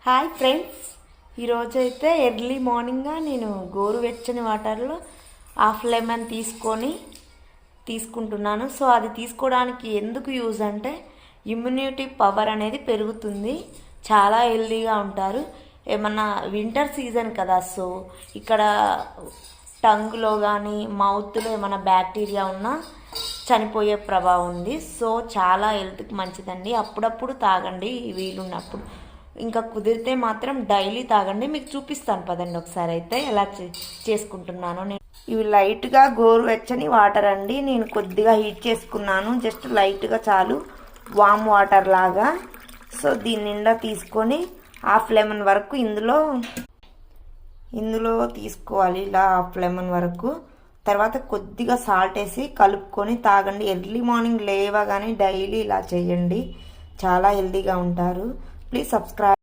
Hi friends, ఈరోజైతే early మార్నింగ్గా నేను గోరువెచ్చని వాటర్లో హాఫ్ లెమన్ తీసుకుంటున్నాను. సో అది తీసుకోవడానికి ఎందుకు యూజ్ అంటే ఇమ్యూనిటీ పవర్ అనేది పెరుగుతుంది, చాలా హెల్దీగా ఉంటారు. ఏమన్నా వింటర్ సీజన్ కదా, సో ఇక్కడ టంగ్లో కానీ మౌత్లో ఏమైనా బ్యాక్టీరియా ఉన్నా చనిపోయే ప్రభావం ఉంది. సో చాలా హెల్త్కి మంచిదండి. అప్పుడప్పుడు తాగండి వీలున్నప్పుడు, ఇంకా కుదిరితే మాత్రం డైలీ తాగండి. మీకు చూపిస్తాను పదండి ఒకసారి అయితే ఎలా చేసుకుంటున్నాను నేను. ఇవి లైట్గా గోరువెచ్చని వాటర్ అండి. నేను కొద్దిగా హీట్ చేసుకున్నాను, జస్ట్ లైట్గా చాలు, వామ్ వాటర్ లాగా. సో దీని నిండా తీసుకొని హాఫ్ లెమన్ వరకు ఇందులో తీసుకోవాలి, ఇలా హాఫ్ లెమన్ వరకు. తర్వాత కొద్దిగా సాల్ట్ వేసి కలుపుకొని తాగండి. ఎర్లీ మార్నింగ్ లేవగానే డైలీ ఇలా చేయండి, చాలా హెల్తీగా ఉంటారు. Please subscribe.